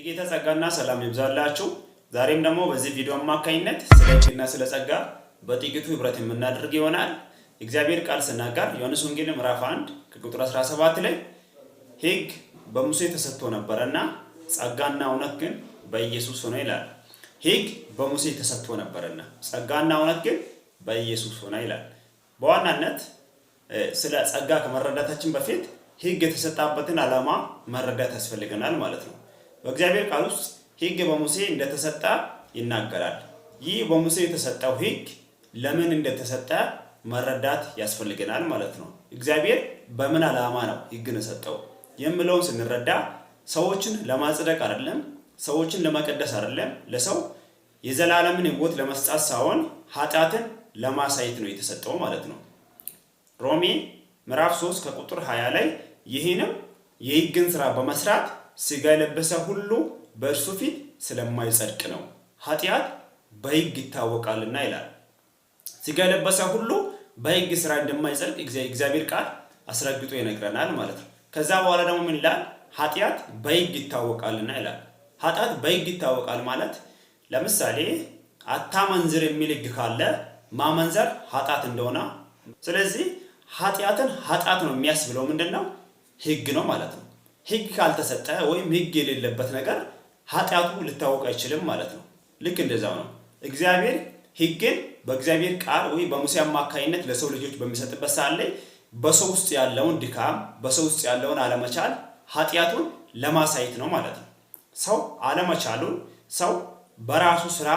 የጌታ ጸጋና ሰላም ይብዛላችሁ። ዛሬም ደግሞ በዚህ ቪዲዮ አማካኝነት ስለ ሕግና ስለ ጸጋ በጥቂቱ ህብረት የምናደርግ ይሆናል። እግዚአብሔር ቃል ሲናገር ዮሐንስ ወንጌል ምዕራፍ 1 ከቁጥር 17 ላይ ሕግ በሙሴ ተሰጥቶ ነበርና ጸጋና እውነት ግን በኢየሱስ ሆነ ይላል። ሕግ በሙሴ ተሰጥቶ ነበርና ጸጋና እውነት ግን በኢየሱስ ሆነ ይላል። በዋናነት ስለ ጸጋ ከመረዳታችን በፊት ሕግ የተሰጣበትን ዓላማ መረዳት ያስፈልገናል ማለት ነው። በእግዚአብሔር ቃል ውስጥ ሕግ በሙሴ እንደተሰጠ ይናገራል። ይህ በሙሴ የተሰጠው ሕግ ለምን እንደተሰጠ መረዳት ያስፈልገናል ማለት ነው። እግዚአብሔር በምን ዓላማ ነው ሕግን የሰጠው የሚለውን ስንረዳ ሰዎችን ለማጽደቅ አይደለም፣ ሰዎችን ለመቀደስ አይደለም፣ ለሰው የዘላለምን ሕይወት ለመስጠት ሳይሆን ኃጢአትን ለማሳየት ነው የተሰጠው ማለት ነው። ሮሜ ምዕራፍ 3 ከቁጥር 20 ላይ ይህንም የሕግን ሥራ በመስራት ሥጋ የለበሰ ሁሉ በእርሱ ፊት ስለማይጸድቅ ነው፣ ኃጢአት በሕግ ይታወቃልና ይላል። ሥጋ የለበሰ ሁሉ በሕግ ሥራ እንደማይጸድቅ እግዚአብሔር ቃል አስረግጦ ይነግረናል ማለት ነው። ከዛ በኋላ ደግሞ ምን ይላል? ኃጢአት በሕግ ይታወቃልና ይላል። ኃጢአት በሕግ ይታወቃል ማለት ለምሳሌ አታመንዝር የሚል ሕግ ካለ ማመንዘር ኃጢአት እንደሆነ፣ ስለዚህ ኃጢአትን ኃጢአት ነው የሚያስብለው ምንድነው? ሕግ ነው ማለት ነው። ሕግ ካልተሰጠ ወይም ሕግ የሌለበት ነገር ኃጢአቱ ሊታወቅ አይችልም ማለት ነው። ልክ እንደዛው ነው እግዚአብሔር ሕግን በእግዚአብሔር ቃል ወይ በሙሴ አማካኝነት ለሰው ልጆች በሚሰጥበት ሰዓት ላይ በሰው ውስጥ ያለውን ድካም፣ በሰው ውስጥ ያለውን አለመቻል፣ ኃጢአቱን ለማሳየት ነው ማለት ነው። ሰው አለመቻሉን፣ ሰው በራሱ ስራ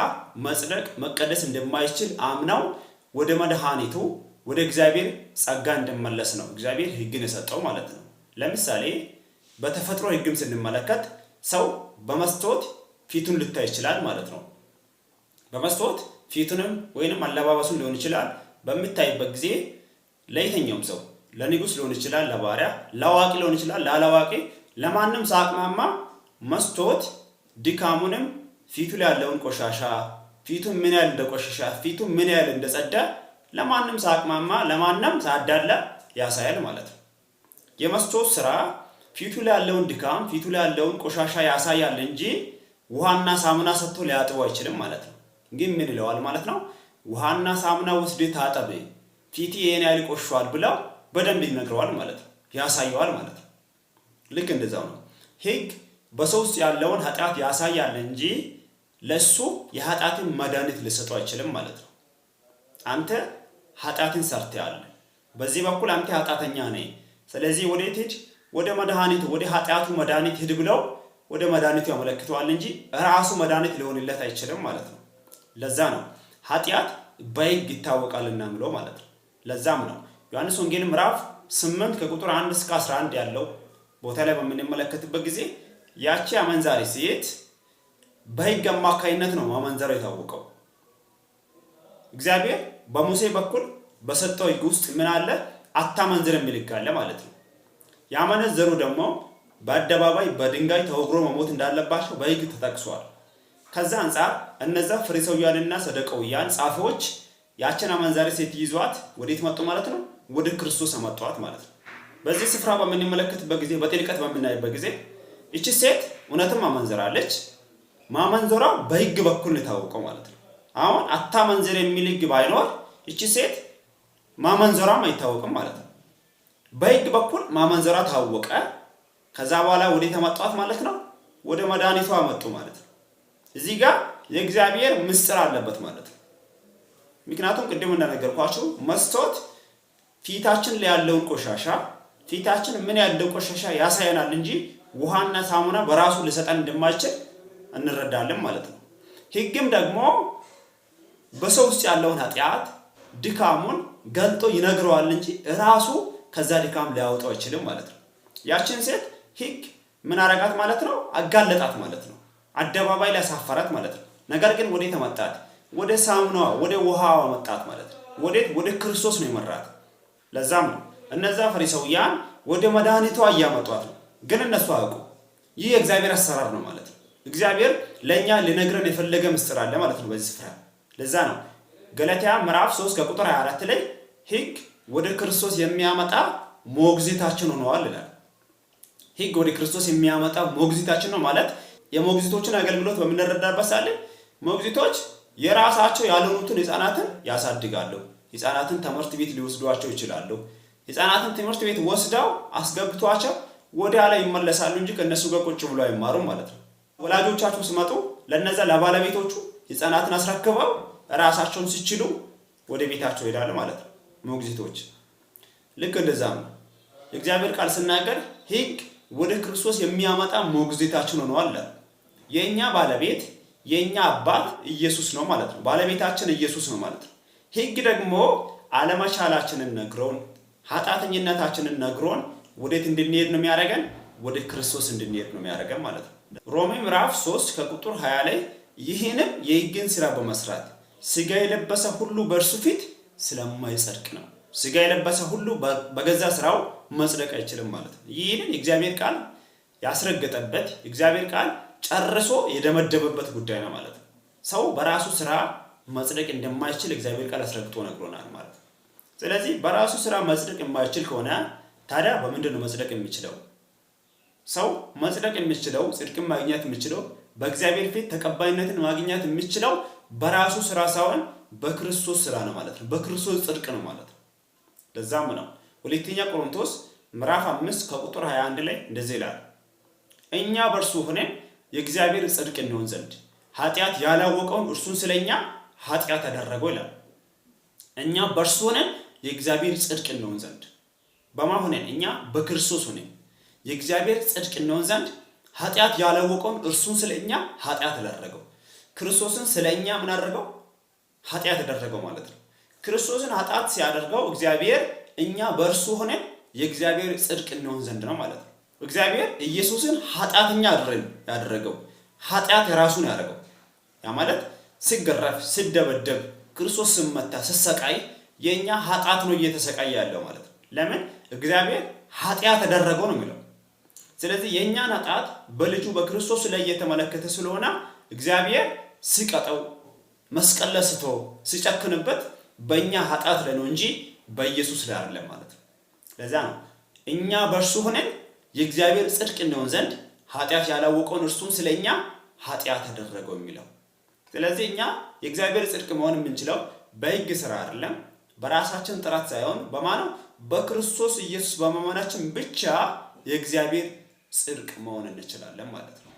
መጽደቅ መቀደስ እንደማይችል አምነው ወደ መድኃኒቱ ወደ እግዚአብሔር ጸጋ እንደመለስ ነው እግዚአብሔር ሕግን የሰጠው ማለት ነው። ለምሳሌ በተፈጥሮ ሕግም ስንመለከት ሰው በመስታወት ፊቱን ሊታይ ይችላል ማለት ነው። በመስታወት ፊቱንም ወይንም አለባበሱን ሊሆን ይችላል በሚታይበት ጊዜ ለየትኛውም ሰው ለንጉስ ሊሆን ይችላል፣ ለባሪያ፣ ለአዋቂ ሊሆን ይችላል፣ ላላዋቂ፣ ለማንም ሳቅማማ መስታወት ድካሙንም ፊቱ ላይ ያለውን ቆሻሻ፣ ፊቱን ምን ያህል እንደቆሸሻ፣ ፊቱን ምን ያህል እንደጸዳ ለማንም ሳቅማማ ለማንም ሳዳላ ያሳያል ማለት ነው። የመስታወት ስራ ፊቱ ላይ ያለውን ድካም፣ ፊቱ ላይ ያለውን ቆሻሻ ያሳያል እንጂ ውሃና ሳሙና ሰጥቶ ሊያጥበው አይችልም ማለት ነው። ግን ምን ይለዋል ማለት ነው? ውሃና ሳሙና ወስደህ ታጠብ ፊት ይሄን ያህል ቆሽሿል ብለው በደንብ ይነግረዋል ማለት ነው፣ ያሳየዋል ማለት ነው። ልክ እንደዛው ነው ሕግ በሰው ውስጥ ያለውን ኃጢአት ያሳያል እንጂ ለሱ የኃጢአትን መድኃኒት ሊሰጠው አይችልም ማለት ነው። አንተ ኃጢአትን ሰርተሃል፣ በዚህ በኩል አንተ ኃጢአተኛ ነህ፣ ስለዚህ ወዴት ሂድ? ወደ መድኃኒቱ ወደ ኃጢአቱ መድኃኒት ሂድ ብለው ወደ መድኃኒቱ ያመለክተዋል እንጂ ራሱ መድኃኒት ሊሆንለት አይችልም ማለት ነው። ለዛ ነው ኃጢአት በሕግ ይታወቃልና ብሎ ማለት ነው። ለዛም ነው ዮሐንስ ወንጌል ምዕራፍ 8 ከቁጥር 1 እስከ 11 ያለው ቦታ ላይ በምንመለከትበት ጊዜ ያቺ አመንዛሪ ሴት በሕግ አማካይነት ነው ማመንዘራው የታወቀው። እግዚአብሔር በሙሴ በኩል በሰጠው ሕግ ውስጥ ምን አለ? አታመንዝር የሚል ሕግ አለ ማለት ነው። ያመነዘሩ ደግሞ በአደባባይ በድንጋይ ተወግሮ መሞት እንዳለባቸው በሕግ ተጠቅሷል። ከዛ አንጻር እነዛ ፈሪሳውያንና ሰዱቃውያን ጻፊዎች ያችን አመንዛሪ ሴት ይዟት ወዴት መጡ ማለት ነው? ወደ ክርስቶስ አመጧት ማለት ነው። በዚህ ስፍራ በምንመለከትበት ጊዜ በጥልቀት በምናይበት ጊዜ እቺ ሴት እውነትም አመንዝራለች። ማመንዘሯ በሕግ በኩል ነው የታወቀው ማለት ነው። አሁን አታመንዝር የሚል ሕግ ባይኖር እቺ ሴት ማመንዘሯም አይታወቅም ማለት ነው። በሕግ በኩል ማመንዘሯ ታወቀ። ከዛ በኋላ ወዴት አመጧት ማለት ነው? ወደ መድኃኒቷ አመጡ ማለት ነው። እዚህ ጋር የእግዚአብሔር ምስጢር አለበት ማለት ነው። ምክንያቱም ቅድም እንደነገርኳችሁ መስታወት ፊታችን ላይ ያለውን ቆሻሻ፣ ፊታችን ምን ያለው ቆሻሻ ያሳየናል እንጂ ውሃና ሳሙና በራሱ ሊሰጠን እንደማይችል እንረዳለን ማለት ነው። ሕግም ደግሞ በሰው ውስጥ ያለውን ኃጢአት ድካሙን ገልጦ ይነግረዋል እንጂ ራሱ ከዛ ድካም ሊያወጣው አይችልም ማለት ነው። ያችን ሴት ሕግ ምን አረጋት ማለት ነው? አጋለጣት ማለት ነው። አደባባይ ላይ አሳፈራት ማለት ነው። ነገር ግን ወዴት መጣት? ወደ ሳሙናዋ ወደ ውሃዋ መጣት ማለት ነው። ወደ ክርስቶስ ነው የመራት። ለዛም ነው እነዛ ፈሪሳውያን ወደ መድኃኒቷ እያመጧት ነው። ግን እነሱ አያውቁ። ይህ የእግዚአብሔር አሰራር ነው ማለት ነው። እግዚአብሔር ለእኛ ሊነግረን የፈለገ ምስጢር አለ ማለት ነው በዚህ ስፍራ። ለዛ ነው ገላትያ ምዕራፍ 3 ከቁጥር 24 ላይ ሕግ ወደ ክርስቶስ የሚያመጣ ሞግዚታችን ሆነዋል ይላል። ሕግ ወደ ክርስቶስ የሚያመጣ ሞግዚታችን ነው ማለት የሞግዚቶችን አገልግሎት በምንረዳበት ሳለ ሞግዚቶች የራሳቸው ያልሆኑትን ህፃናትን ያሳድጋሉ። ህፃናትን ትምህርት ቤት ሊወስዷቸው ይችላሉ። ህፃናትን ትምህርት ቤት ወስደው አስገብቷቸው ወደ ኋላ ይመለሳሉ እንጂ ከነሱ ጋር ቁጭ ብሎ አይማሩም ማለት ነው። ወላጆቻቸው ሲመጡ ለነዛ ለባለቤቶቹ ህፃናትን አስረክበው ራሳቸውን ሲችሉ ወደ ቤታቸው ይሄዳሉ ማለት ነው ሞግዚቶች። ልክ እንደዛም ነው የእግዚአብሔር ቃል ሲናገር ህግ ወደ ክርስቶስ የሚያመጣ ሞግዚታችን ሆኖ አለ። የኛ ባለቤት የኛ አባት ኢየሱስ ነው ማለት ነው። ባለቤታችን ኢየሱስ ነው ማለት ነው። ህግ ደግሞ አለመቻላችንን ነግሮን ኃጢአተኝነታችንን ነግሮን ወዴት እንድንሄድ ነው የሚያደርገን? ወደ ክርስቶስ እንድንሄድ ነው የሚያደርገን ማለት ነው። ሮሜ ምዕራፍ 3 ከቁጥር 20 ላይ ይህንም የህግን ስራ በመስራት ስጋ የለበሰ ሁሉ በእርሱ ፊት ስለማይጸድቅ ነው። ስጋ የለበሰ ሁሉ በገዛ ስራው መጽደቅ አይችልም ማለት ነው። ይህንን የእግዚአብሔር ቃል ያስረገጠበት የእግዚአብሔር ቃል ጨርሶ የደመደበበት ጉዳይ ነው ማለት ነው። ሰው በራሱ ስራ መጽደቅ እንደማይችል እግዚአብሔር ቃል አስረግጦ ነግሮናል ማለት ነው። ስለዚህ በራሱ ስራ መጽደቅ የማይችል ከሆነ ታዲያ በምንድን ነው መጽደቅ የሚችለው? ሰው መጽደቅ የሚችለው ጽድቅን ማግኘት የሚችለው በእግዚአብሔር ፊት ተቀባይነትን ማግኘት የሚችለው በራሱ ስራ ሳይሆን በክርስቶስ ስራ ነው ማለት ነው። በክርስቶስ ጽድቅ ነው ማለት ነው። ለዛም ነው ሁለተኛ ቆሮንቶስ ምዕራፍ 5 ከቁጥር 21 ላይ እንደዚህ ይላል፣ እኛ በእርሱ ሆነን የእግዚአብሔር ጽድቅ እንሆን ዘንድ ኃጢአት ያላወቀውን እርሱን ስለኛ ኃጢአት አደረገው ይላል። እኛ በእርሱ ሆነን የእግዚአብሔር ጽድቅ እንሆን ዘንድ በማን ሆነን? እኛ በክርስቶስ ሆነን የእግዚአብሔር ጽድቅ እንሆን ዘንድ ኃጢአት ያላወቀውን እርሱን ስለኛ ኃጢአት አደረገው። ክርስቶስን ስለኛ ምን አደረገው? ኃጢአት አደረገው ማለት ነው። ክርስቶስን ኃጢአት ሲያደርገው እግዚአብሔር እኛ በእርሱ ሆነን የእግዚአብሔር ጽድቅ እንሆን ዘንድ ነው ማለት ነው። እግዚአብሔር ኢየሱስን ኃጢአተኛ ያደረገው ኃጢአት የራሱን ያደረገው ያ ማለት ሲገረፍ ሲደበደብ ክርስቶስ ሲመታ ሲሰቃይ የኛ ኃጢአት ነው እየተሰቃየ ያለው ማለት ነው። ለምን? እግዚአብሔር ኃጢአት ያደረገው ነው የሚለው። ስለዚህ የኛን ኃጢአት በልጁ በክርስቶስ ላይ እየተመለከተ ስለሆነ እግዚአብሔር ሲቀጠው መስቀል ላይ ስቶ ሲጨክንበት በእኛ ኃጢአት ላይ ነው እንጂ በኢየሱስ ላይ አይደለም ማለት ነው። ለዛ ነው እኛ በእርሱ ሆነን የእግዚአብሔር ጽድቅ እንሆን ዘንድ ኃጢአት ያላወቀውን እርሱም ስለኛ ኃጢአት አደረገው የሚለው። ስለዚህ እኛ የእግዚአብሔር ጽድቅ መሆን የምንችለው በሕግ ስራ አይደለም፣ በራሳችን ጥረት ሳይሆን በማነው? በክርስቶስ ኢየሱስ በማመናችን ብቻ የእግዚአብሔር ጽድቅ መሆን እንችላለን ማለት ነው።